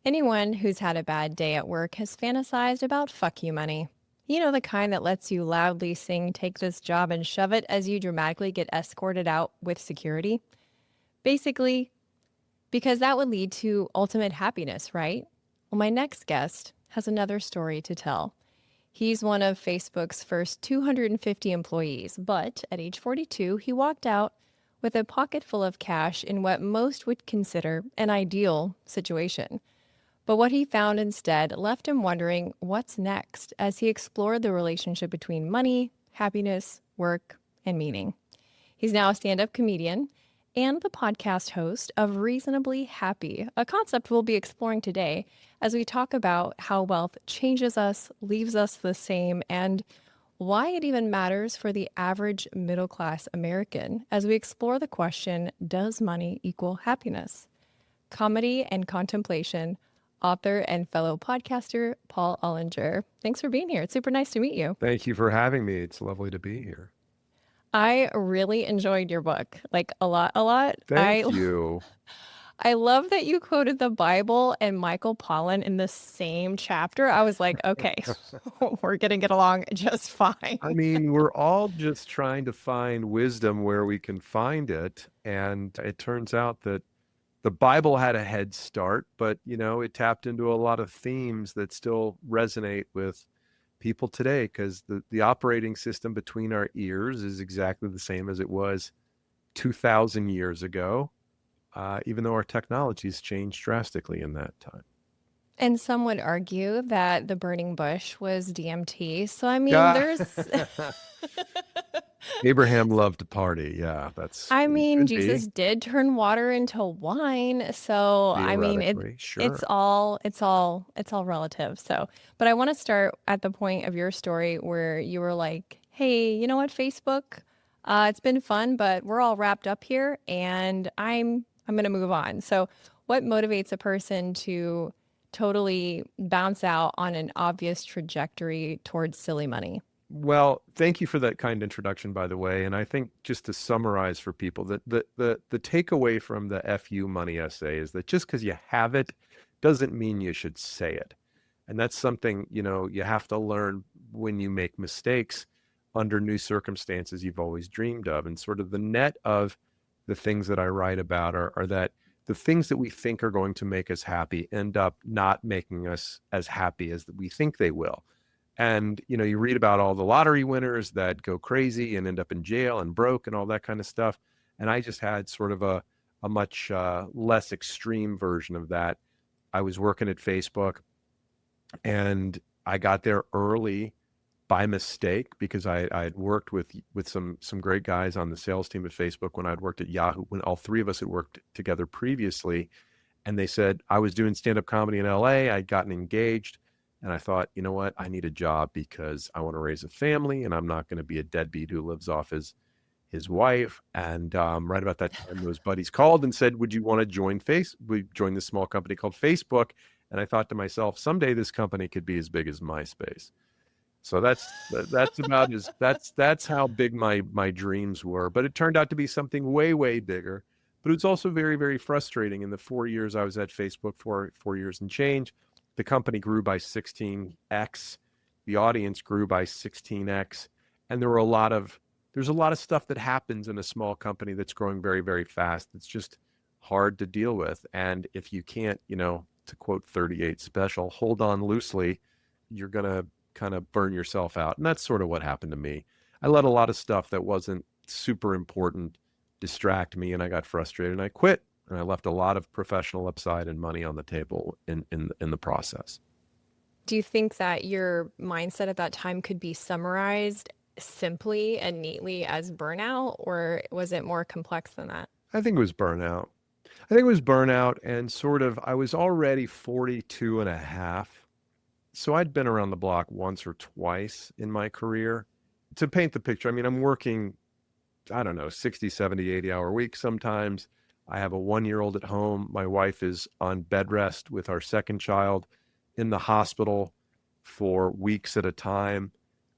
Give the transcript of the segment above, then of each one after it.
Anyone who's had a bad day at work has fantasized about fuck you money. You know, the kind that lets you loudly sing, take this job and shove it as you dramatically get escorted out with security. Basically, because that would lead to ultimate happiness, right? Well, my next guest has another story to tell. He's one of Facebook's first 250 employees, but at age 42, he walked out with a pocket full of cash in what most would consider an ideal situation. But what he found instead left him wondering what's next as he explored the relationship between money, happiness, work, and meaning. He's now a stand up comedian and the podcast host of Reasonably Happy, a concept we'll be exploring today as we talk about how wealth changes us, leaves us the same, and why it even matters for the average middle class American as we explore the question, does money equal happiness? Comedy and contemplation, author and fellow podcaster Paul Ollinger. Thanks for being here. It's super nice to meet you. Thank you for having me. It's lovely to be here. I really enjoyed your book, like a lot. Thank you. I love that you quoted the Bible and Michael Pollan in the same chapter. I was like, okay, we're going to get along just fine. I mean, we're all just trying to find wisdom where we can find it. And it turns out that the Bible had a head start, but, it tapped into a lot of themes that still resonate with people today because the operating system between our ears is exactly the same as it was 2,000 years ago, even though our technology has changed drastically in that time. And some would argue that the burning bush was DMT. So, I mean, there's... Abraham loved to party. Yeah, Jesus did turn water into wine. So, I mean, it's all relative. So, but I want to start at the point of your story where you were like, hey, you know what, Facebook, it's been fun, but we're all wrapped up here and I'm going to move on. So what motivates a person to totally bounce out on an obvious trajectory towards silly money? Well, thank you for that kind introduction, by the way. And I think just to summarize for people, that the takeaway from the FU money essay is that just because you have it doesn't mean you should say it. And that's something, you have to learn when you make mistakes under new circumstances you've always dreamed of. And sort of the net of the things that I write about are that the things that we think are going to make us happy end up not making us as happy as we think they will. And, you read about all the lottery winners that go crazy and end up in jail and broke and all that kind of stuff. And I just had sort of a much less extreme version of that. I was working at Facebook and I got there early by mistake because I had worked with some great guys on the sales team at Facebook when I'd worked at Yahoo, when all three of us had worked together previously. And they said, I was doing stand-up comedy in LA. I'd gotten engaged. And I thought, you know what, I need a job because I want to raise a family and I'm not going to be a deadbeat who lives off his wife. And right about that time, those buddies called and said, would you want to join We joined this small company called Facebook. And I thought to myself, someday this company could be as big as MySpace. So that's how big my dreams were. But it turned out to be something way, way bigger. But it was also very, very frustrating. In the 4 years I was at Facebook, four years and change, the company grew by 16x. The audience grew by 16x. And there's a lot of stuff that happens in a small company that's growing very, very fast. It's just hard to deal with. And if you can't, to quote 38 Special, hold on loosely, you're going to kind of burn yourself out. And that's sort of what happened to me. I let a lot of stuff that wasn't super important distract me, and I got frustrated and I quit. And I left a lot of professional upside and money on the table in the process. Do you think that your mindset at that time could be summarized simply and neatly as burnout, or was it more complex than that? I think it was burnout. And sort of, I was already 42 and a half. So I'd been around the block once or twice in my career. To paint the picture, I mean, I'm working, 60, 70, 80-hour weeks sometimes. I have a 1-year-old at home. My wife is on bed rest with our second child in the hospital for weeks at a time.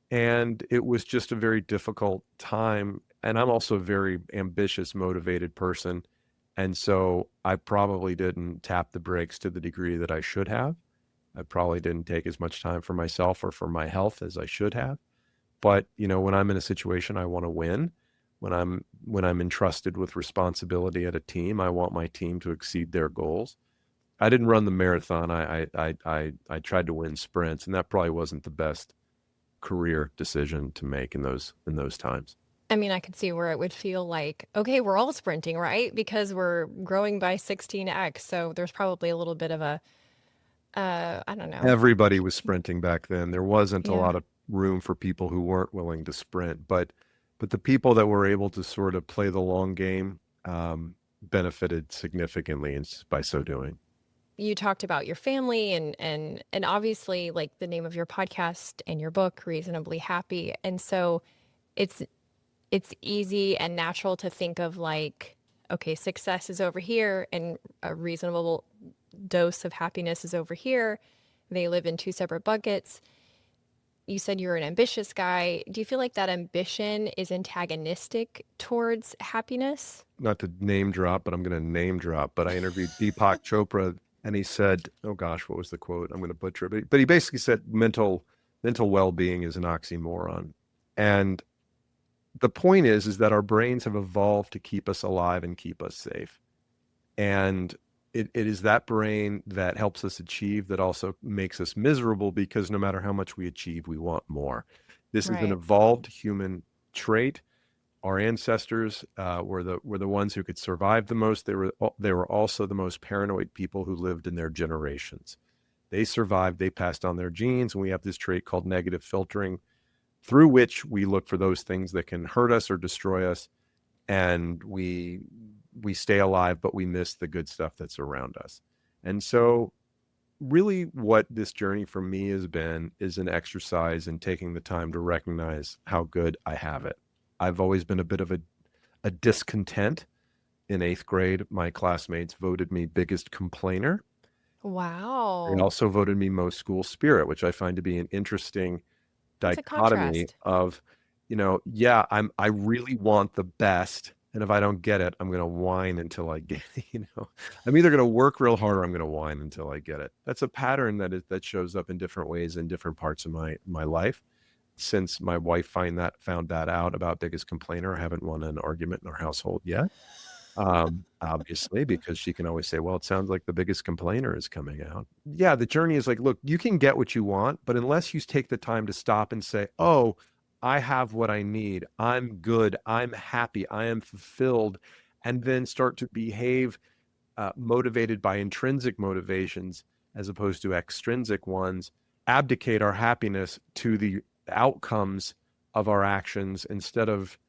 And it was just a very difficult time. And I'm also a very ambitious, motivated person. And so I probably didn't tap the brakes to the degree that I should have. I probably didn't take as much time for myself or for my health as I should have. But, when I'm in a situation, I want to win. When I'm entrusted with responsibility at a team, I want my team to exceed their goals. I didn't run the marathon. I tried to win sprints, and that probably wasn't the best career decision to make in those times. I mean, I could see where it would feel like, okay, we're all sprinting, right? Because we're growing by 16x. So there's probably a little bit of a, I don't know. Everybody was sprinting back then. There wasn't a Yeah. lot of room for people who weren't willing to sprint, but the people that were able to sort of play the long game benefited significantly by so doing. You talked about your family and obviously like the name of your podcast and your book, Reasonably Happy. And so it's it's easy and natural to think of like, okay, success is over here and a reasonable dose of happiness is over here. They live in two separate buckets. You said you're an ambitious guy. Do you feel like that ambition is antagonistic towards happiness? Not to name drop, but I'm going to name drop. But I interviewed Deepak Chopra, and he said, "Oh gosh, what was the quote? I'm going to butcher it." But he basically said mental well-being is an oxymoron. And the point is that our brains have evolved to keep us alive and keep us safe. And it is that brain that helps us achieve that also makes us miserable, because no matter how much we achieve, we want more. This is an Right. evolved human trait. Our ancestors were the ones who could survive the most. They were also the most paranoid people who lived in their generations. They survived. They passed on their genes, and we have this trait called negative filtering, through which we look for those things that can hurt us or destroy us, and we stay alive, but we miss the good stuff that's around us. And so really what this journey for me has been is an exercise in taking the time to recognize how good I have it. I've always been a bit of a discontent. In eighth grade, my classmates voted me biggest complainer. They Wow. also voted me most school spirit, which I find to be an interesting That's a dichotomy contrast. of, yeah, I really want the best. And if I don't get it, I'm going to whine until I get it. I'm either going to work real hard or I'm going to whine until I get it. That's a pattern that shows up in different ways in different parts of my life. Since my wife found that out about biggest complainer, I haven't won an argument in our household yet. Obviously, because she can always say, well, it sounds like the biggest complainer is coming out. Yeah, the journey is like, look, you can get what you want, but unless you take the time to stop and say, oh, I have what I need, I'm good, I'm happy, I am fulfilled, and then start to behave motivated by intrinsic motivations as opposed to extrinsic ones, abdicate our happiness to the outcomes of our actions instead of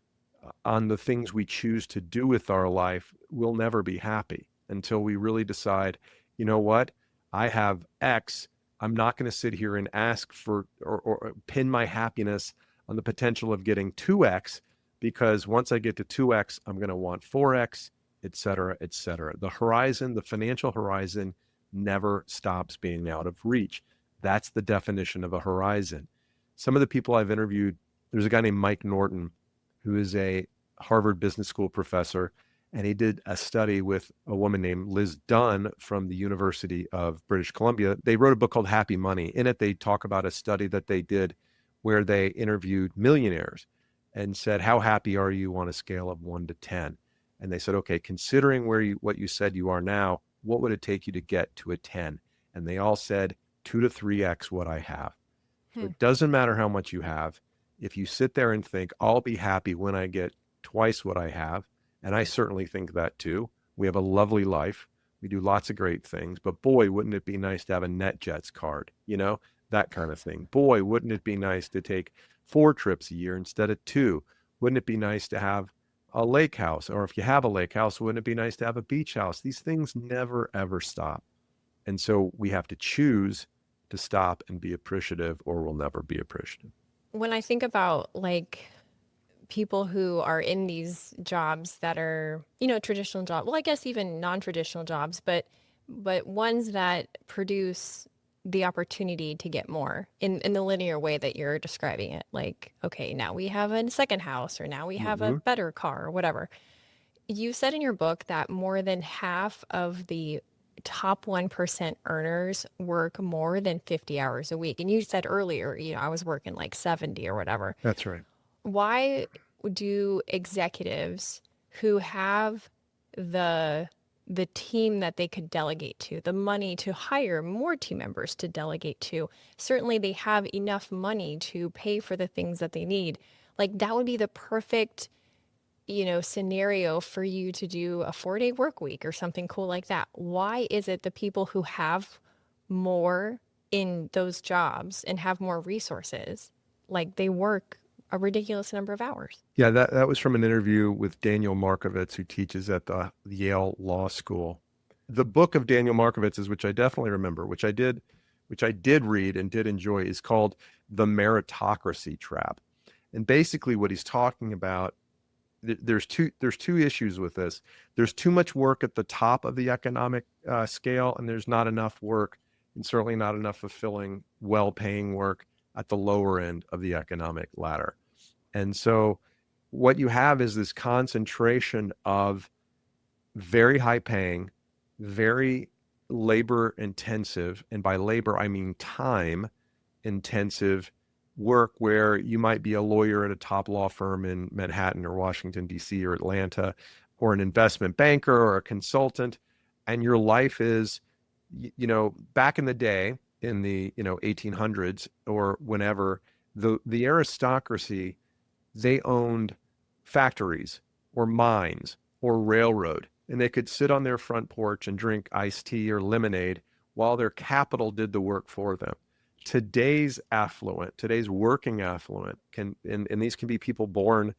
on the things we choose to do with our life, we'll never be happy until we really decide, you know what? I have X. I'm not going to sit here and ask for or pin my happiness on the potential of getting 2X, because once I get to 2X, I'm going to want 4X, et cetera, et cetera. The horizon, the financial horizon, never stops being out of reach. That's the definition of a horizon. Some of the people I've interviewed, there's a guy named Mike Norton, who is a Harvard Business School professor, and he did a study with a woman named Liz Dunn from the University of British Columbia. They wrote a book called Happy Money. In it, they talk about a study that they did where they interviewed millionaires and said, how happy are you on a scale of 1 to 10? And they said, okay, considering what you said you are now, what would it take you to get to a 10? And they all said 2 to 3x what I have. So Hmm. it doesn't matter how much you have. If you sit there and think, I'll be happy when I get twice what I have, and I certainly think that too. We have a lovely life. We do lots of great things, but boy, wouldn't it be nice to have a NetJets card, that kind of thing. Boy, wouldn't it be nice to take 4 trips a year instead of 2? Wouldn't it be nice to have a lake house? Or if you have a lake house, wouldn't it be nice to have a beach house? These things never, ever stop. And so we have to choose to stop and be appreciative, or we'll never be appreciative. When I think about like people who are in these jobs that are, traditional jobs, well, I guess even non-traditional jobs, but ones that produce the opportunity to get more in the linear way that you're describing it. Like, okay, now we have a second house or now we have a Mm-hmm. better car or whatever. You said in your book that more than half of the top 1% earners work more than 50 hours a week. And you said earlier, I was working like 70 or whatever. That's right. Why do executives who have the the team that they could delegate to, the money to hire more team members to delegate to, certainly they have enough money to pay for the things that they need. Like that would be the perfect scenario for you to do a 4-day work week or something cool like that. Why is it the people who have more in those jobs and have more resources, like they work a ridiculous number of hours? Yeah, that was from an interview with Daniel Markovits, who teaches at the Yale Law School. The book of Daniel Markovitz's, which I definitely remember, which I did read and did enjoy, is called The Meritocracy Trap. And basically what he's talking about, there's two issues with this. There's too much work at the top of the economic scale, and there's not enough work, and certainly not enough fulfilling, well-paying work at the lower end of the economic ladder. And so what you have is this concentration of very high paying, very labor intensive, and by labor, I mean time intensive work where you might be a lawyer at a top law firm in Manhattan or Washington, D.C. or Atlanta, or an investment banker or a consultant. And your life is, back in the day in the, 1800s or whenever, the aristocracy, they owned factories or mines or railroad, and they could sit on their front porch and drink iced tea or lemonade while their capital did the work for them. Today's working affluent and these can be people born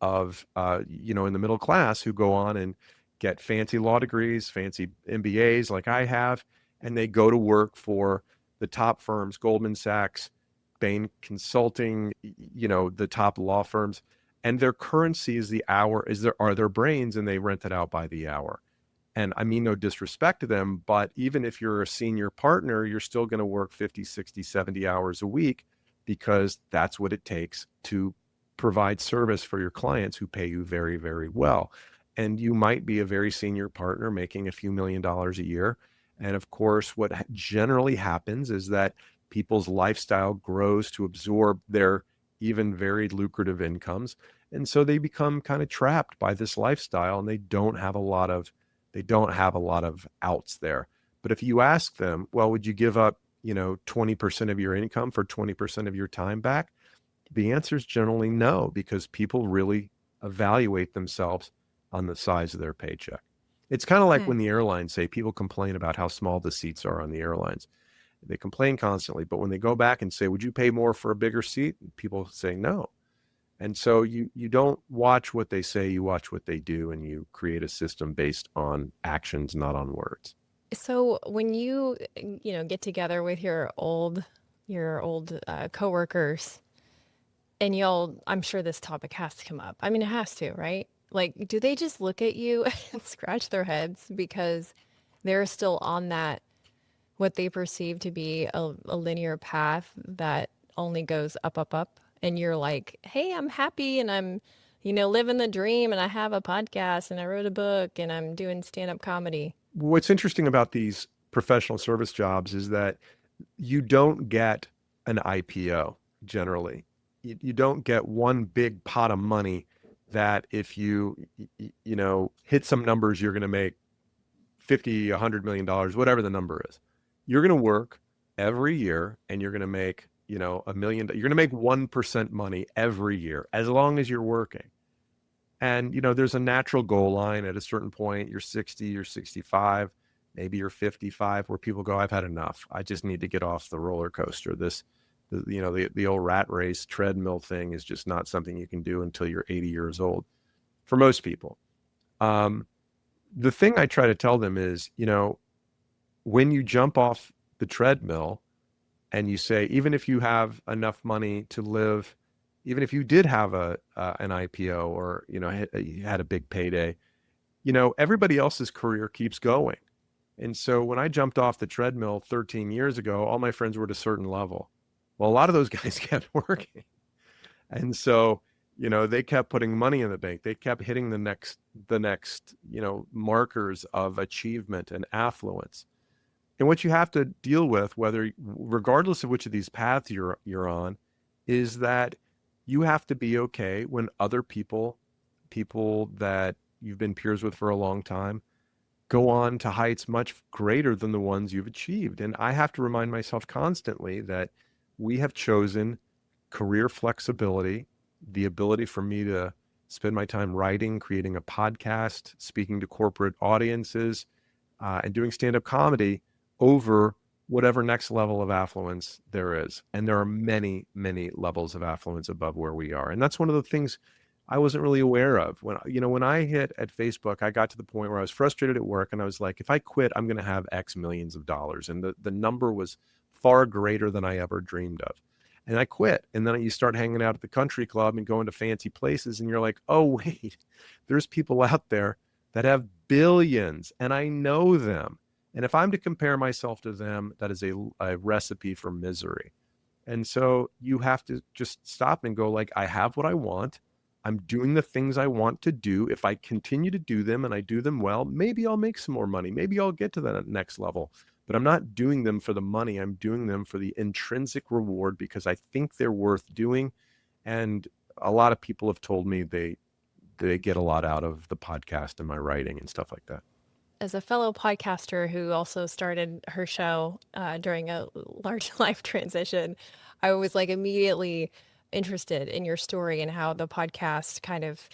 of, in the middle class who go on and get fancy law degrees, fancy MBAs like I have, and they go to work for the top firms, Goldman Sachs, Bain Consulting, the top law firms, and their currency is the hour, are their brains, and they rent it out by the hour. And I mean no disrespect to them, but even if you're a senior partner, you're still going to work 50, 60, 70 hours a week because that's what it takes to provide service for your clients who pay you very, very well. And you might be a very senior partner making a few $1,000,000 a year. And of course, what generally happens is that people's lifestyle grows to absorb their even very lucrative incomes. And so they become kind of trapped by this lifestyle, and they don't have a lot of outs there. But if you ask them, well, would you give up, 20% of your income for 20% of your time back? The answer is generally no, because people really evaluate themselves on the size of their paycheck. It's kind of like when the airlines say, people complain about how small the seats are on the airlines. They complain constantly, but when they go back and say, would you pay more for a bigger seat? People say no. And so you don't watch what they say, you watch what they do, and you create a system based on actions, not on words. So when you get together with your old coworkers, and I'm sure this topic has to come up. I mean, it has to, right? Like, do they just look at you and scratch their heads because they're still on that, what they perceive to be a linear path that only goes up, up, up? And you're like, hey, I'm happy and I'm, living the dream and I have a podcast and I wrote a book and I'm doing stand-up comedy. What's interesting about these professional service jobs is that you don't get an IPO generally. You don't get one big pot of money that if you hit some numbers, you're going to make $50, $100 million, whatever the number is. You're going to work every year and you're going to make, $1 million. You're going to make 1% money every year as long as you're working. And, there's a natural goal line at a certain point. You're 60, you're 65, maybe you're 55, where people go, I've had enough. I just need to get off the roller coaster. The old rat race treadmill thing is just not something you can do until you're 80 years old for most people. The thing I try to tell them is, when you jump off the treadmill and you say, even if you have enough money to live, even if you did have an IPO or, you had a big payday, everybody else's career keeps going. And so when I jumped off the treadmill 13 years ago, all my friends were at a certain level. Well, a lot of those guys kept working. And so They kept putting money in the bank. They kept hitting the next, markers of achievement and affluence. And what you have to deal with, regardless of which of these paths you're on, is that you have to be okay when other people that you've been peers with for a long time, go on to heights much greater than the ones you've achieved. And I have to remind myself constantly that we have chosen career flexibility, the ability for me to spend my time writing, creating a podcast, speaking to corporate audiences, and doing stand-up comedy over whatever next level of affluence there is. And there are many, many levels of affluence above where we are. And that's one of the things I wasn't really aware of. When I hit at Facebook, I got to the point where I was frustrated at work and I was like, if I quit, I'm going to have X millions of dollars. And the number was far greater than I ever dreamed of. And I quit. And then you start hanging out at the country club and going to fancy places. And you're like, oh, wait, there's people out there that have billions and I know them. And if I'm to compare myself to them, that is a recipe for misery. And so you have to just stop and go like, I have what I want. I'm doing the things I want to do. If I continue to do them and I do them well, maybe I'll make some more money. Maybe I'll get to that next level. But I'm not doing them for the money. I'm doing them for the intrinsic reward because I think they're worth doing. And a lot of people have told me they get a lot out of the podcast and my writing and stuff like that. As a fellow podcaster who also started her show during a large life transition, I was like immediately interested in your story and how the podcast kind of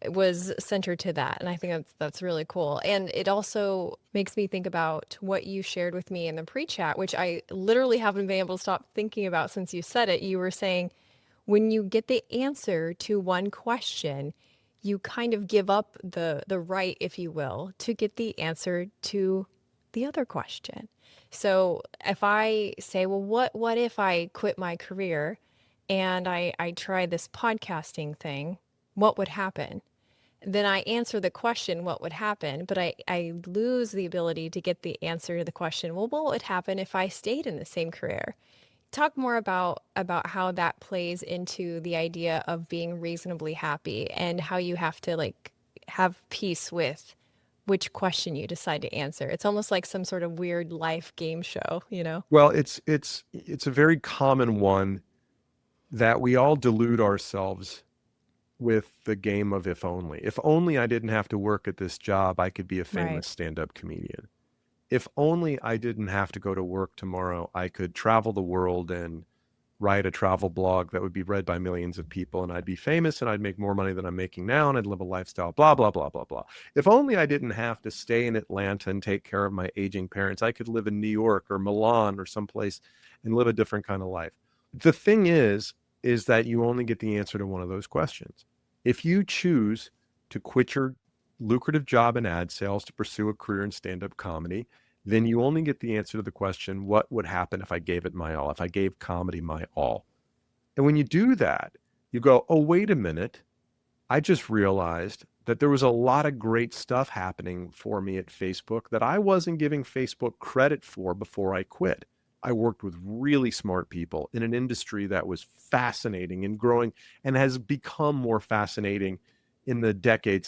was centered to that. And I think that's really cool. And it also makes me think about what you shared with me in the pre-chat, which I literally haven't been able to stop thinking about since you said it. You were saying when you get the answer to one question, you kind of give up the right, if you will, to get the answer to the other question. So if I say, well, what if I quit my career and I try this podcasting thing, what would happen? Then I answer the question, what would happen? But I lose the ability to get the answer to the question, well, what would happen if I stayed in the same career? Talk more about how that plays into the idea of being reasonably happy and how you have to like have peace with which question you decide to answer. It's almost like some sort of weird life game show, you know? Well, it's a very common one that we all delude ourselves with the game of if only. If only I didn't have to work at this job, I could be a Right. famous stand-up comedian. If only I didn't have to go to work tomorrow, I could travel the world and write a travel blog that would be read by millions of people and I'd be famous and I'd make more money than I'm making now and I'd live a lifestyle, blah, blah, blah, blah, blah. If only I didn't have to stay in Atlanta and take care of my aging parents, I could live in New York or Milan or someplace and live a different kind of life. The thing is that you only get the answer to one of those questions. If you choose to quit your lucrative job in ad sales to pursue a career in stand-up comedy, then you only get the answer to the question, what would happen if I gave it my all, if I gave comedy my all? And when you do that, you go, oh, wait a minute. I just realized that there was a lot of great stuff happening for me at Facebook that I wasn't giving Facebook credit for before I quit. I worked with really smart people in an industry that was fascinating and growing and has become more fascinating in the decade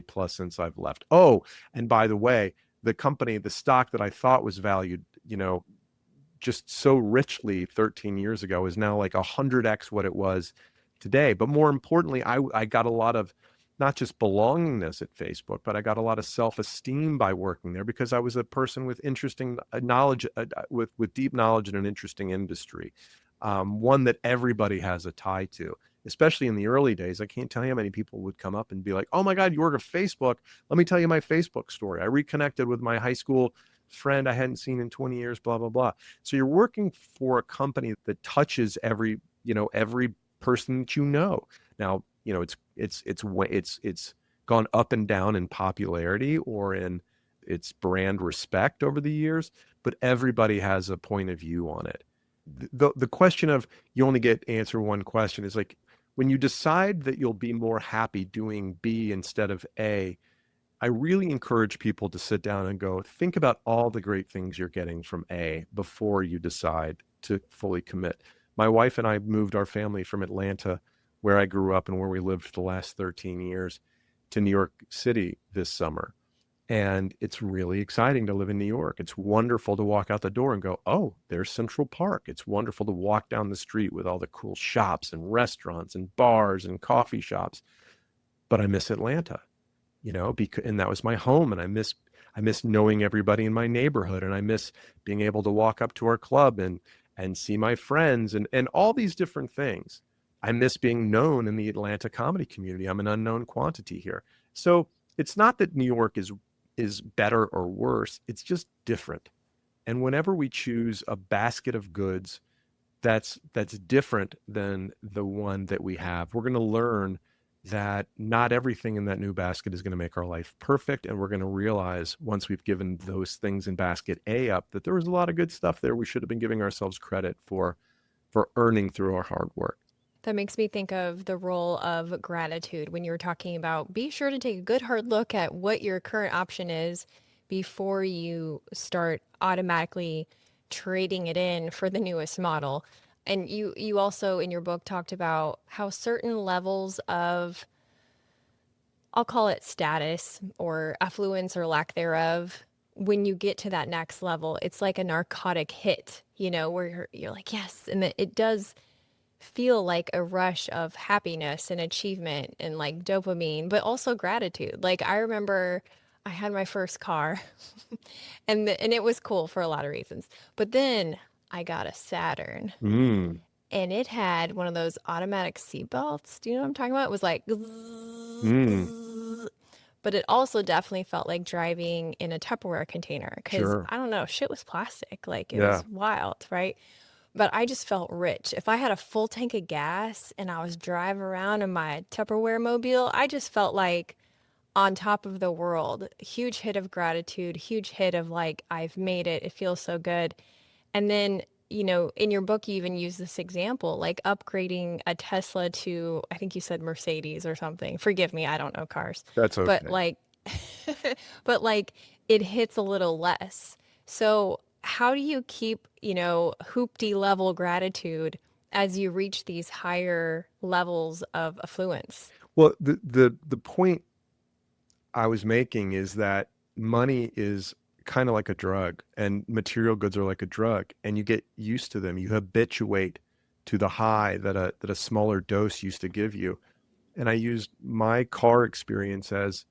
plus since I've left. Oh, and by the way, the stock that I thought was valued, just so richly 13 years ago is now like 100x what it was today. But more importantly, I got a lot of not just belongingness at Facebook, but I got a lot of self-esteem by working there because I was a person with interesting knowledge, with deep knowledge in an interesting industry, one that everybody has a tie to. Especially in the early days, I can't tell you how many people would come up and be like, oh my God, you work at Facebook. Let me tell you my Facebook story. I reconnected with my high school friend I hadn't seen in 20 years, blah, blah, blah. So you're working for a company that touches every person that you know. Now, it's gone up and down in popularity or in its brand respect over the years, but everybody has a point of view on it. The question of you only get answer one question is like, when you decide that you'll be more happy doing B instead of A, I really encourage people to sit down and go, think about all the great things you're getting from A before you decide to fully commit. My wife and I moved our family from Atlanta where I grew up and where we lived for the last 13 years, to New York City this summer. And it's really exciting to live in New York. It's wonderful to walk out the door and go, oh, there's Central Park. It's wonderful to walk down the street with all the cool shops and restaurants and bars and coffee shops. But I miss Atlanta, because, and that was my home. And I miss knowing everybody in my neighborhood. And I miss being able to walk up to our club and see my friends and all these different things. I miss being known in the Atlanta comedy community. I'm an unknown quantity here. So it's not that New York is better or worse. It's just different. And whenever we choose a basket of goods that's different than the one that we have, we're going to learn that not everything in that new basket is going to make our life perfect. And we're going to realize once we've given those things in basket A up, that there was a lot of good stuff there we should have been giving ourselves credit for earning through our hard work. That makes me think of the role of gratitude when you were talking about be sure to take a good hard look at what your current option is before you start automatically trading it in for the newest model. And you also in your book talked about how certain levels of, I'll call it status or affluence or lack thereof, when you get to that next level, it's like a narcotic hit, where you're like, yes. And it does feel like a rush of happiness and achievement and like dopamine, but also gratitude. Like I remember I had my first car and it was cool for a lot of reasons. But then I got a Saturn Mm, and it had one of those automatic seat belts. Do you know what I'm talking about? It was like, mm, but it also definitely felt like driving in a Tupperware container because sure. I don't know, shit was plastic. Like it Yeah. was wild, right? But I just felt rich. If I had a full tank of gas and I was driving around in my Tupperware mobile, I just felt like on top of the world. Huge hit of gratitude, huge hit of like, I've made it. It feels so good. And then, in your book, you even use this example, like upgrading a Tesla to, I think you said Mercedes or something. Forgive me, I don't know cars. That's But okay. like, but like it hits a little less. So how do you keep, hoopty level gratitude as you reach these higher levels of affluence? Well, the point I was making is that money is kind of like a drug, and material goods are like a drug, and you get used to them. You habituate to the high that a smaller dose used to give you. And I used my car experience as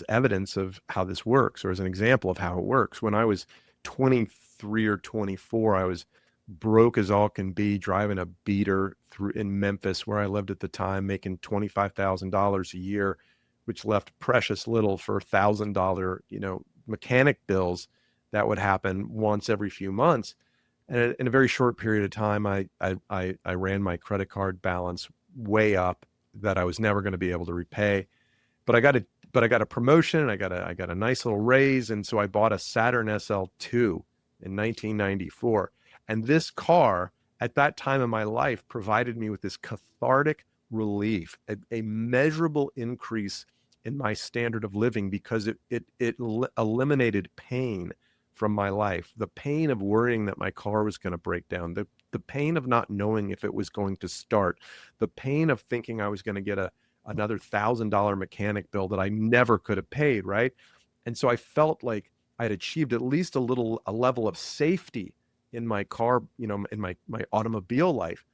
evidence of how this works, or as an example of how it works. When I was 23 or 24, I was broke as all can be, driving a beater through in Memphis, where I lived at the time, making $25,000 a year, which left precious little for $1,000, mechanic bills that would happen once every few months. And in a very short period of time, I ran my credit card balance way up that I was never going to be able to repay. But I got a promotion. I got a nice little raise, and so I bought a Saturn SL2 in 1994. And this car, at that time in my life, provided me with this cathartic relief, a measurable increase in my standard of living, because it eliminated pain from my life. The pain of worrying that my car was going to break down, the pain of not knowing if it was going to start, the pain of thinking I was going to get another $1,000 mechanic bill that I never could have paid, right? And so I felt like I'd achieved at least a level of safety in my car, in my automobile life.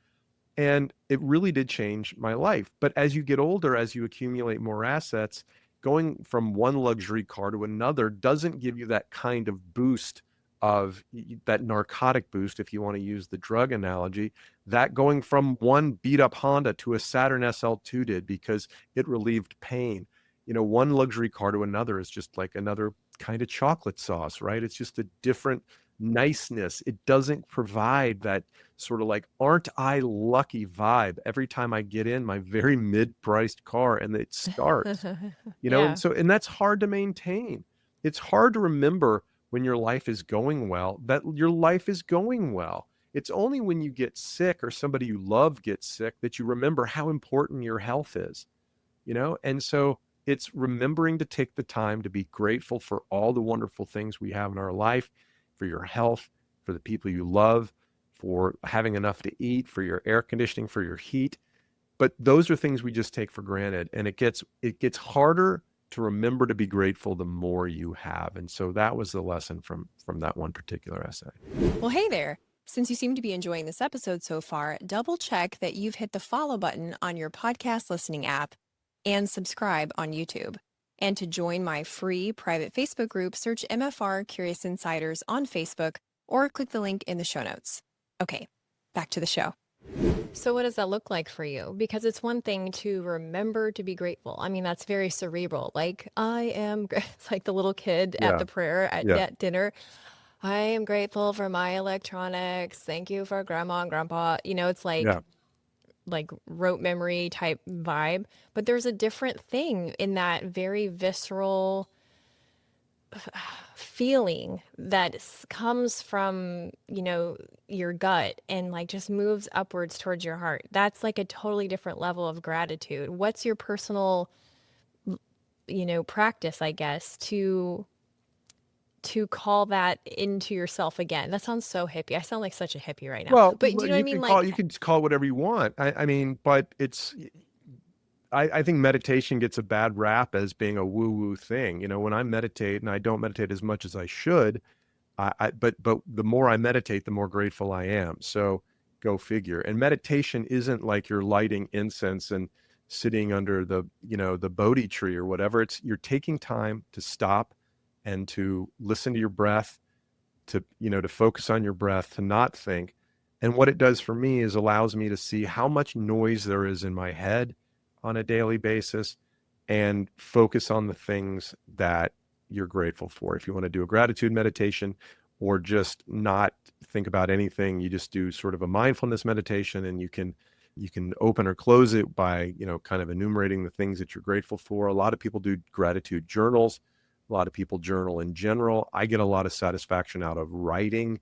And it really did change my life. But as you get older, as you accumulate more assets, going from one luxury car to another doesn't give you that kind of boost, of that narcotic boost, if you want to use the drug analogy, that going from one beat up Honda to a Saturn SL2 did, because it relieved pain. One luxury car to another is just like another kind of chocolate sauce, right? It's just a different niceness. It doesn't provide that sort of like, aren't I lucky vibe every time I get in my very mid-priced car and it starts, and Yeah. so, and that's hard to maintain. It's hard to remember when your life is going well, that your life is going well. It's only when you get sick or somebody you love gets sick that you remember how important your health is, And so it's remembering to take the time to be grateful for all the wonderful things we have in our life, for your health, for the people you love, for having enough to eat, for your air conditioning, for your heat. But those are things we just take for granted, and it gets harder to remember to be grateful the more you have. And so that was the lesson from that one particular essay. Well, hey there. Since you seem to be enjoying this episode so far, double check that you've hit the follow button on your podcast listening app and subscribe on YouTube. And to join my free private Facebook group, search MFR Curious Insiders on Facebook or click the link in the show notes. Okay, back to the show. So what does that look like for you? Because it's one thing to remember to be grateful. I mean, that's very cerebral. Like, it's like the little kid at Yeah. the prayer Yeah. at dinner. I am grateful for my electronics. Thank you for grandma and grandpa. It's Yeah. like rote memory type vibe. But there's a different thing in that very visceral feeling that comes from, your gut and like just moves upwards towards your heart. That's like a totally different level of gratitude. What's your personal, practice, I guess, to call that into yourself again? That sounds so hippie. I sound like such a hippie right now. Well, But do you know what I mean? Like, you can call it whatever you want. I mean, but I think meditation gets a bad rap as being a woo-woo thing. When I meditate, and I don't meditate as much as I should, but the more I meditate, the more grateful I am. So go figure. And meditation isn't like you're lighting incense and sitting under the Bodhi tree or whatever. You're taking time to stop and to listen to your breath, to focus on your breath, to not think. And what it does for me is allows me to see how much noise there is in my head on a daily basis and focus on the things that you're grateful for. If you want to do a gratitude meditation or just not think about anything, you just do sort of a mindfulness meditation, and you can open or close it by, kind of enumerating the things that you're grateful for. A lot of people do gratitude journals. A lot of people journal in general. I get a lot of satisfaction out of writing.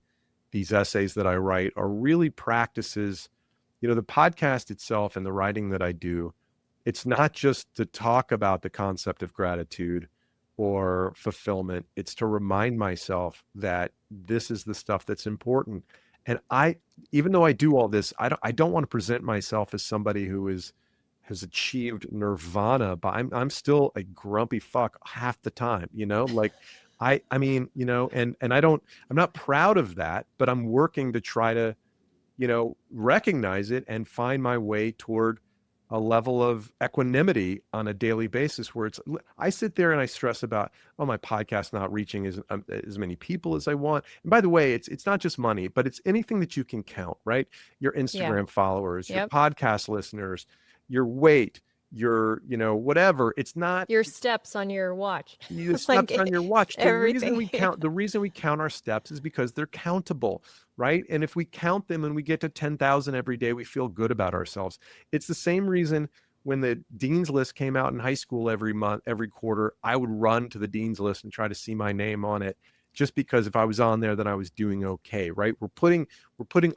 These essays that I write are really practices. The podcast itself and the writing that I do, it's not just to talk about the concept of gratitude or fulfillment. It's to remind myself that this is the stuff that's important. And even though I do all this, I don't want to present myself as somebody who has achieved nirvana, but I'm still a grumpy fuck half the time, like I mean, and I'm not proud of that, but I'm working to try to, recognize it and find my way toward a level of equanimity on a daily basis where I sit there and I stress about, oh, my podcast not reaching as many people as I want. And by the way, it's not just money, but it's anything that you can count, right? Your Instagram followers, your podcast listeners, your weight, your, whatever. It's not your steps on your watch. the steps on your watch. The reason we count our steps is because they're countable, right? And if we count them and we get to 10,000 every day, we feel good about ourselves. It's the same reason when the Dean's List came out in high school every month, every quarter, I would run to the Dean's List and try to see my name on it, just because if I was on there, then I was doing okay, right? We're putting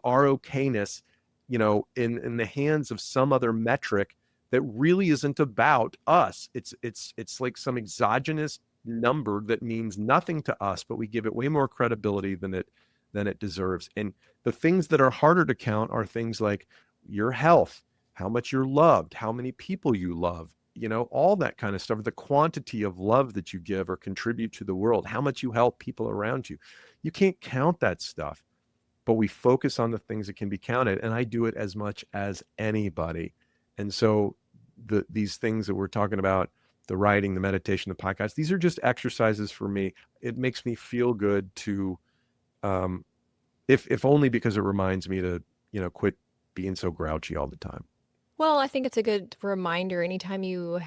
our okayness, in the hands of some other metric that really isn't about us. It's like some exogenous number that means nothing to us, but we give it way more credibility than it deserves. And the things that are harder to count are things like your health, how much you're loved, how many people you love, all that kind of stuff, the quantity of love that you give or contribute to the world, how much you help people around you. You can't count that stuff, but we focus on the things that can be counted. And I do it as much as anybody. And so these things that we're talking about, the writing, the meditation, the podcast, these are just exercises for me. It makes me feel good to, if only because it reminds me to, quit being so grouchy all the time. Well, I think it's a good reminder anytime you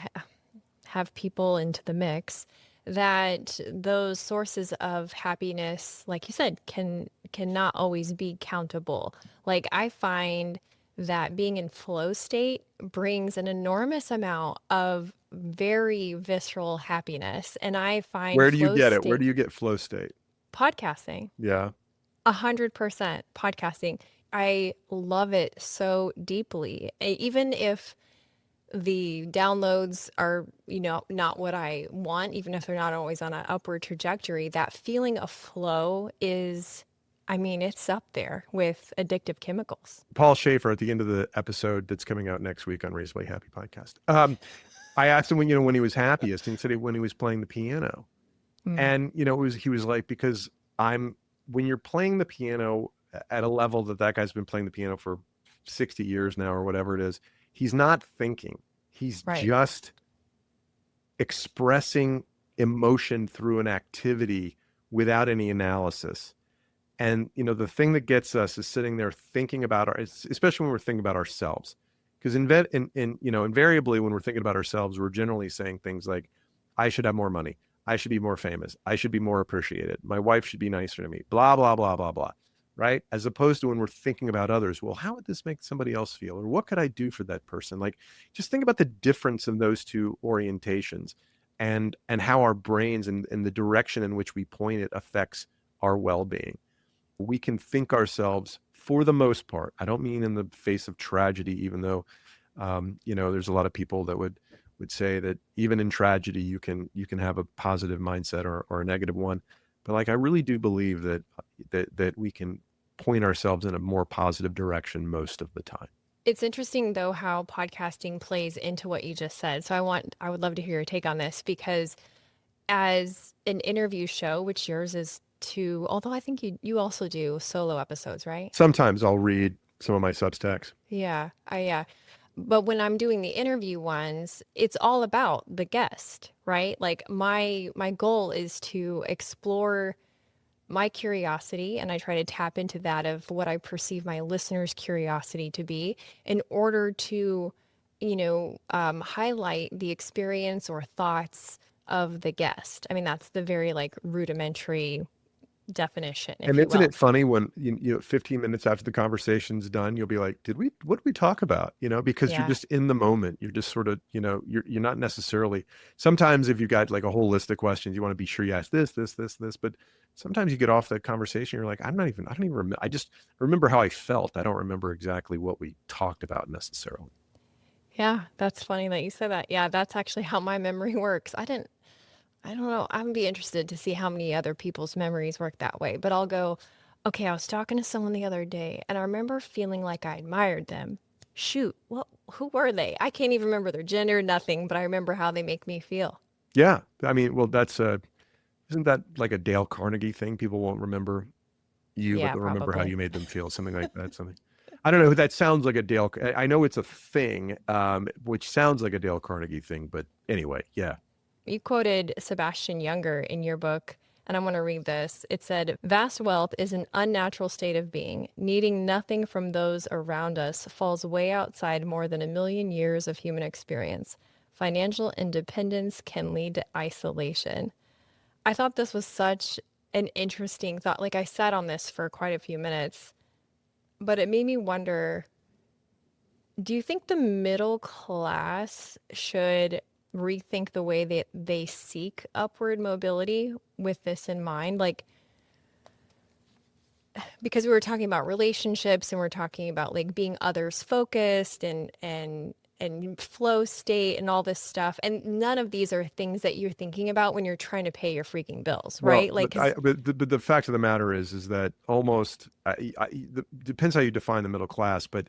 have people into the mix that those sources of happiness, like you said, cannot always be countable. Like I find that being in flow state brings an enormous amount of very visceral happiness. And I find Where do you get it? Where do you get flow state? Podcasting. Yeah. 100% podcasting. I love it so deeply. Even if the downloads are, not what I want, even if they're not always on an upward trajectory, that feeling of flow is I mean, it's up there with addictive chemicals. Paul Schaefer at the end of the episode that's coming out next week on Reasonably Happy Podcast. I asked him when he was happiest, and he said when he was playing the piano. Mm, And he was like, because when you're playing the piano at a level that guy's been playing the piano for 60 years now or whatever it is, he's not thinking. He's right. just expressing emotion through an activity without any analysis. And the thing that gets us is sitting there thinking about especially when we're thinking about ourselves. Because invariably when we're thinking about ourselves, we're generally saying things like, I should have more money. I should be more famous. I should be more appreciated. My wife should be nicer to me. Blah, blah, blah, blah, blah. Right? As opposed to when we're thinking about others, well, how would this make somebody else feel? Or what could I do for that person? Like, just think about the difference in those two orientations and how our brains and the direction in which we point it affects our well-being. We can think ourselves, for the most part, I don't mean in the face of tragedy, even though, there's a lot of people that would say that even in tragedy, you can have a positive mindset or a negative one. But like, I really do believe that we can point ourselves in a more positive direction most of the time. It's interesting though how podcasting plays into what you just said. So I would love to hear your take on this because as an interview show, which yours is too, although I think you also do solo episodes, right? Sometimes I'll read some of my Substacks. Yeah. But when I'm doing the interview ones, it's all about the guest, right? Like my goal is to explore my curiosity and I try to tap into that of what I perceive my listeners' curiosity to be in order to, highlight the experience or thoughts of the guest. I mean, that's the very like rudimentary definition, if And you isn't will. it funny when 15 minutes after the conversation's done, you'll be like, what did we talk about? Because you're Yeah. just in the moment. You're just sort of, you're not necessarily, sometimes if you've got like a whole list of questions, you want to be sure you ask this, but sometimes you get off that conversation. You're like, I don't even remember. I just remember how I felt. I don't remember exactly what we talked about necessarily. Yeah, that's funny that you said that. Yeah, that's actually how my memory works. I don't know. I'm be interested to see how many other people's memories work that way. But I'll go, okay, I was talking to someone the other day and I remember feeling like I admired them. Shoot, well, who were they? I can't even remember their gender, nothing, but I remember how they make me feel. Yeah. I mean, well, isn't that like a Dale Carnegie thing? People won't remember you, but Yeah, they'll remember how probably. you made them feel, something like that. Something. I don't know. That sounds like a Dale. I know it's a thing, which sounds like a Dale Carnegie thing, but anyway, yeah. You quoted Sebastian Junger in your book, and I want to read this. It said, vast wealth is an unnatural state of being. Needing nothing from those around us falls way outside more than 1,000,000 years of human experience. Financial independence can lead to isolation. I thought this was such an interesting thought. Like, I sat on this for quite a few minutes, but it made me wonder, do you think the middle class should rethink the way that they seek upward mobility with this in mind? Like, because we were talking about relationships and we're talking about like being others focused and flow state and all this stuff. And none of these are things that you're thinking about when you're trying to pay your freaking bills, Well, right? Like, because, but the fact of the matter is that almost depends how you define the middle class, but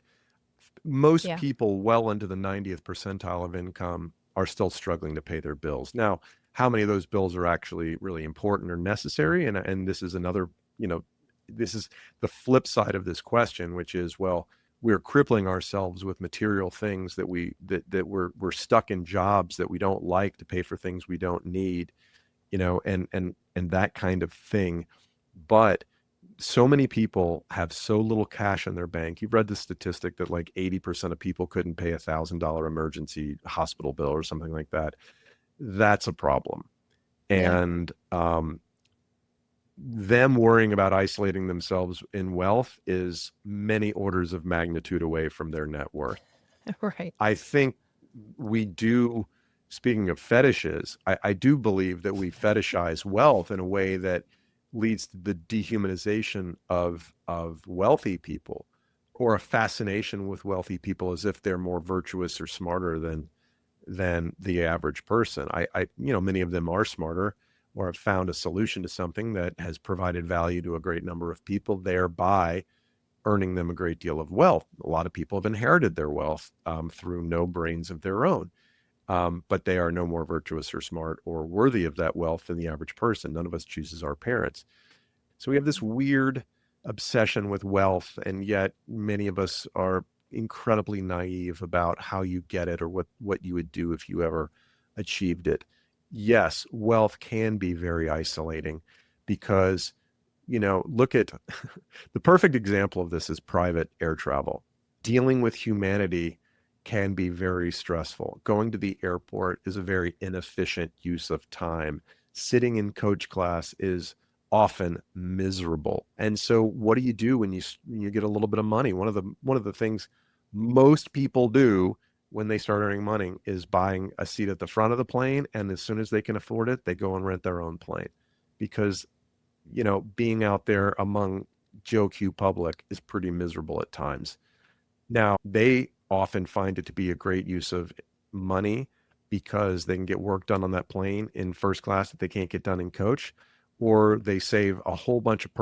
most yeah, people well into the 90th percentile of income are still struggling to pay their bills. Now, how many of those bills are actually really important or necessary? And this is another, this is the flip side of this question, which is, well, we're crippling ourselves with material things that we're stuck in jobs that we don't like to pay for things we don't need, and that kind of thing. But so many people have so little cash in their bank. You've read the statistic that like 80% of people couldn't pay $1,000 emergency hospital bill or something like that. That's a problem. yeah, And them worrying about isolating themselves in wealth is many orders of magnitude away from their net worth. right. I think we do, speaking of fetishes, I do believe that we fetishize wealth in a way that leads to the dehumanization of wealthy people, or a fascination with wealthy people as if they're more virtuous or smarter than the average person. Many of them are smarter. or have found a solution to something that has provided value to a great number of people, thereby earning them a great deal of wealth. A lot of people have inherited their wealth through no brains of their own, but they are no more virtuous or smart or worthy of that wealth than the average person. None of us chooses our parents. So we have this weird obsession with wealth, and yet many of us are incredibly naive about how you get it or what you would do if you ever achieved it. Yes, wealth can be very isolating because, look at the perfect example of this is private air travel. Dealing with humanity can be very stressful. Going to the airport is a very inefficient use of time. Sitting in coach class is often miserable. And so what do you do when you get a little bit of money? One of the things most people do when they start earning money is buying a seat at the front of the plane, and as soon as they can afford it, they go and rent their own plane, because being out there among Joe Q public is pretty miserable at times. Now, they often find it to be a great use of money because they can get work done on that plane in first class that they can't get done in coach, or they save a whole bunch of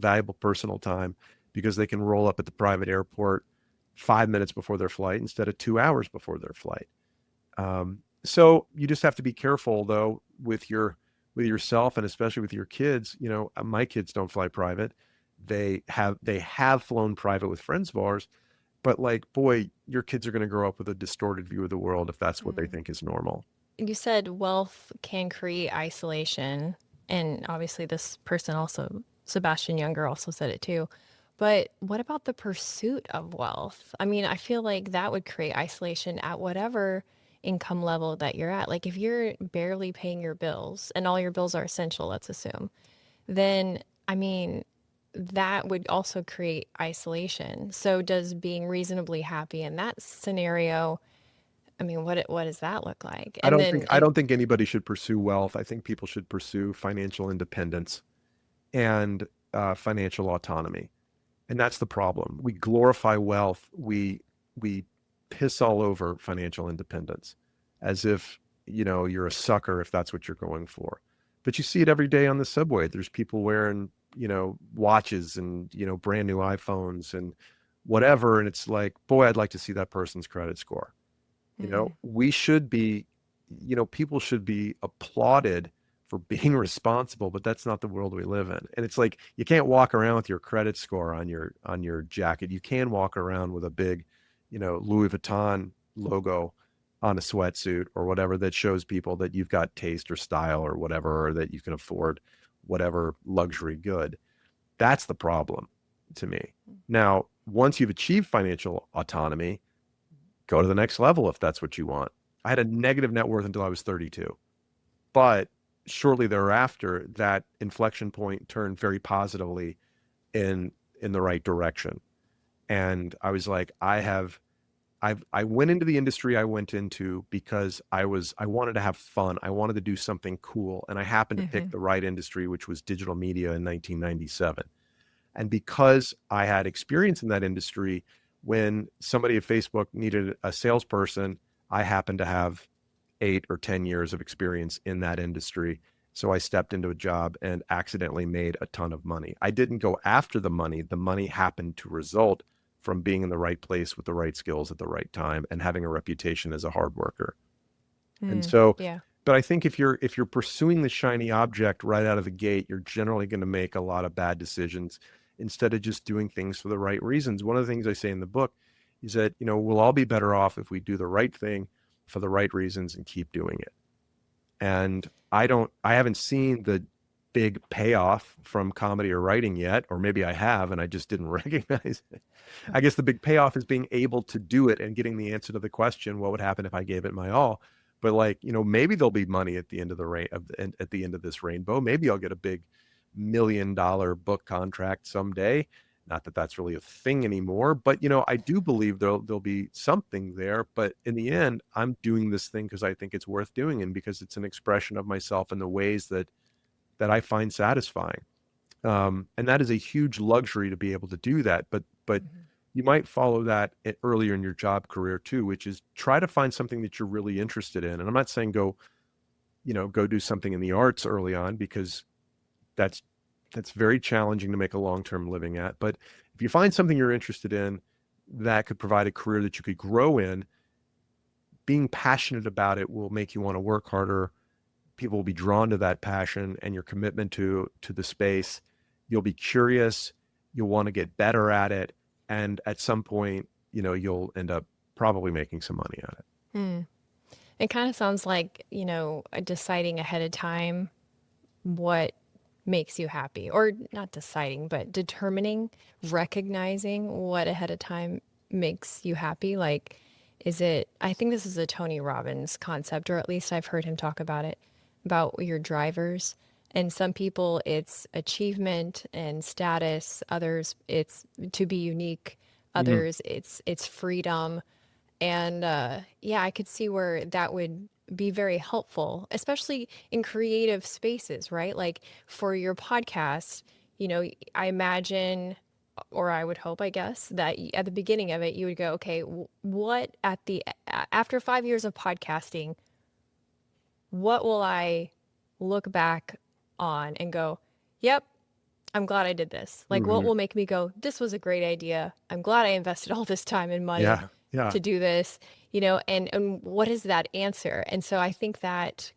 valuable personal time because they can roll up at the private airport 5 minutes before their flight instead of 2 hours before their flight. So you just have to be careful, though, with yourself, and especially with your kids. My kids don't fly private. They have flown private with friends of ours, but boy, your kids are going to grow up with a distorted view of the world if that's what they think is normal. You said wealth can create isolation. And obviously, this person also, Sebastian Younger, also said it too. But what about the pursuit of wealth? I mean, I feel like that would create isolation at whatever income level that you're at. Like if you're barely paying your bills and all your bills are essential, let's assume, then I mean, that would also create isolation. So does being reasonably happy in that scenario, I mean, what does that look like? I And don't think then I don't think anybody should pursue wealth. I think people should pursue financial independence and financial autonomy. And that's the problem. We glorify wealth. We piss all over financial independence as if, you're a sucker if that's what you're going for. But you see it every day on the subway. There's people wearing, watches and, brand new iPhones and whatever. And it's like, boy, I'd like to see that person's credit score. We should be, people should be applauded for being responsible, but that's not the world we live in. And it's like, you can't walk around with your credit score on your jacket. You can walk around with a big, Louis Vuitton logo on a sweatsuit or whatever that shows people that you've got taste or style or whatever, or that you can afford whatever luxury good. That's the problem to me. Now, once you've achieved financial autonomy, go to the next level if that's what you want. I had a negative net worth until I was 32. But shortly thereafter, that inflection point turned very positively in the right direction. And I was like, I went into the industry I went into because I wanted to have fun. I wanted to do something cool. And I happened to pick the right industry, which was digital media in 1997. And because I had experience in that industry, when somebody at Facebook needed a salesperson, I happened to have 8 or 10 years of experience in that industry. So I stepped into a job and accidentally made a ton of money. I didn't go after the money. The money happened to result from being in the right place with the right skills at the right time and having a reputation as a hard worker. And so, yeah. but I think if you're pursuing the shiny object right out of the gate, you're generally going to make a lot of bad decisions instead of just doing things for the right reasons. One of the things I say in the book is that, we'll all be better off if we do the right thing for the right reasons and keep doing it. And I haven't seen the big payoff from comedy or writing yet, or maybe I have and I just didn't recognize it. I guess the big payoff is being able to do it and getting the answer to the question, what would happen if I gave it my all? But maybe there'll be money at the end of at the end of this rainbow. Maybe I'll get a big $1 million book contract someday. Not that that's really a thing anymore, but I do believe there'll be something there. But in the end, I'm doing this thing because I think it's worth doing, and because it's an expression of myself in the ways that I find satisfying. And that is a huge luxury to be able to do that. But you might follow that earlier in your job career too, which is try to find something that you're really interested in. And I'm not saying go go do something in the arts early on, because that's very challenging to make a long-term living at. But if you find something you're interested in that could provide a career that you could grow in, being passionate about it will make you want to work harder. People will be drawn to that passion and your commitment to the space. You'll be curious. You'll want to get better at it. And at some point, you'll end up probably making some money at it. Hmm. It kind of sounds like, deciding ahead of time what makes you happy, or not deciding, but determining, recognizing what ahead of time makes you happy. Like, I think this is a Tony Robbins concept, or at least I've heard him talk about it, about your drivers. And some people it's achievement and status, others it's to be unique, Mhm. others it's freedom. And yeah, I could see where that would be very helpful, especially in creative spaces, right? Like for your podcast, I imagine, or I would hope, I guess, that at the beginning of it, you would go, okay, what after 5 years of podcasting, what will I look back on and go, yep, I'm glad I did this. Like, what Mhm. will make me go, this was a great idea. I'm glad I invested all this time and money Yeah. Yeah. to do this, and what is that answer? And so I think that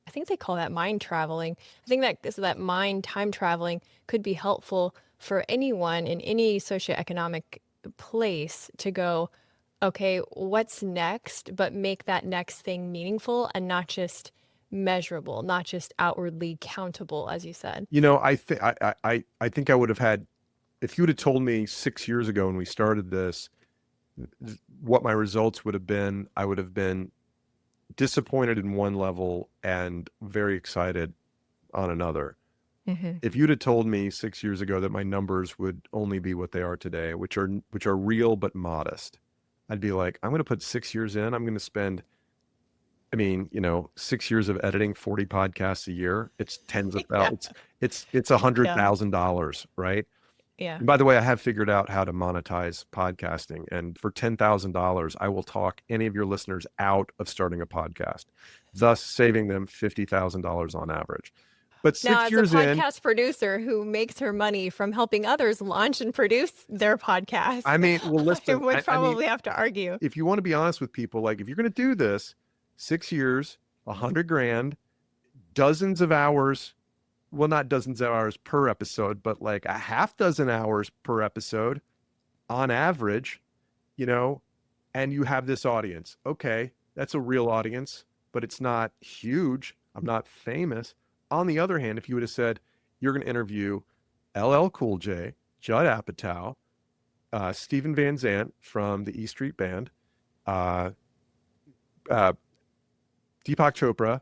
I think they call that mind traveling. I think that mind time traveling could be helpful for anyone in any socioeconomic place to go, okay, what's next? But make that next thing meaningful and not just measurable, not just outwardly countable, as you said. I think I would have had, if you would have told me 6 years ago when we started this, what my results would have been, I would have been disappointed in one level and very excited on another. Hmm. If you'd have told me 6 years ago that my numbers would only be what they are today, which are real but modest, I'd be like, I'm going to put 6 years in. I'm going to spend, 6 years of editing 40 podcasts a year. It's tens of Yeah. thousands. It's a hundred Yeah. thousand dollars, right? Yeah. And by the way, I have figured out how to monetize podcasting. And for $10,000, I will talk any of your listeners out of starting a podcast, thus saving them $50,000 on average. But Now, six as a years in, podcast producer who makes her money from helping others launch and produce their podcast, well, I listen, would probably have to argue. if you want to be honest with people, like if you're going to do this, 6 years, 100 grand, dozens of hours, well, not dozens of hours per episode, but like a half dozen hours per episode on average, and you have this audience. Okay, that's a real audience, but it's not huge. I'm not famous. On the other hand, if you would have said, you're going to interview LL Cool J, Judd Apatow, Stephen Van Zandt from the E Street Band, uh, uh, Deepak Chopra,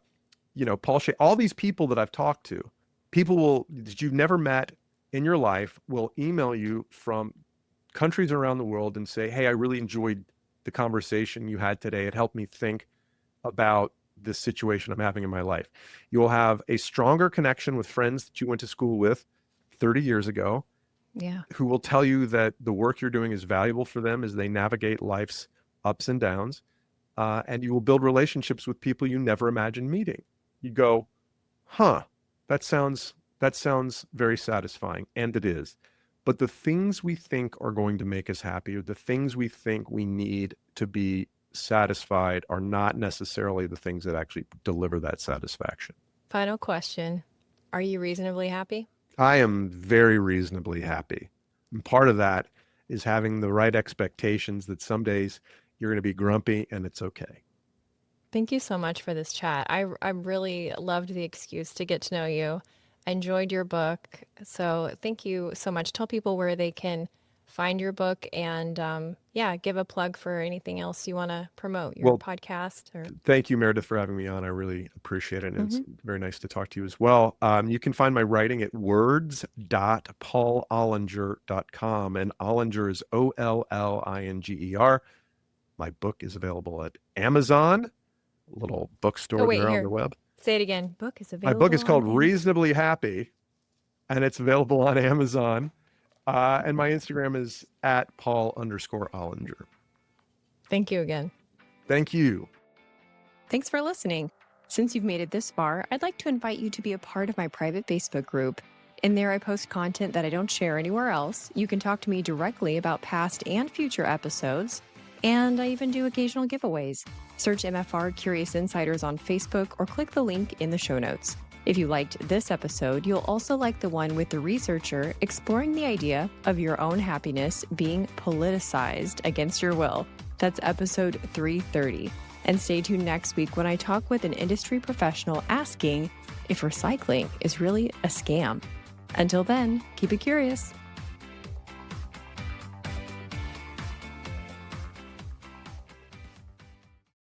Paul Shea, all these people that I've talked to, people that you've never met in your life will email you from countries around the world and say, hey, I really enjoyed the conversation you had today. It helped me think about this situation I'm having in my life. You will have a stronger connection with friends that you went to school with 30 years ago, Yeah. who will tell you that the work you're doing is valuable for them as they navigate life's ups and downs. And you will build relationships with people you never imagined meeting. You go, huh, that sounds very satisfying. And it is. But the things we think are going to make us happy, or the things we think we need to be satisfied, are not necessarily the things that actually deliver that satisfaction. Final question. Are you reasonably happy? I am very reasonably happy. And part of that is having the right expectations that some days you're going to be grumpy and it's okay. Thank you so much for this chat. I really loved the excuse to get to know you. I enjoyed your book. So thank you so much. Tell people where they can find your book and yeah, give a plug for anything else you want to promote, your Well, podcast or thank you, Meredith, for having me on. I really appreciate it. And it's Mhm. very nice to talk to you as well. You can find my writing at words.paulollinger.com. And Ollinger is Ollinger. My book is available at Amazon, a little Oh, bookstore wait, there on here. the web. Say it again. Book is My book available is called on Amazon. Reasonably Happy, and it's available on Amazon. And my Instagram is at Paul_Ollinger. Thank you again. Thank you. Thanks for listening. Since you've made it this far, I'd like to invite you to be a part of my private Facebook group. In there, I post content that I don't share anywhere else. You can talk to me directly about past and future episodes, and I even do occasional giveaways. Search MFR Curious Insiders on Facebook or click the link in the show notes. If you liked this episode, you'll also like the one with the researcher exploring the idea of your own happiness being politicized against your will. That's episode 330. And stay tuned next week when I talk with an industry professional asking if recycling is really a scam. Until then, keep it curious.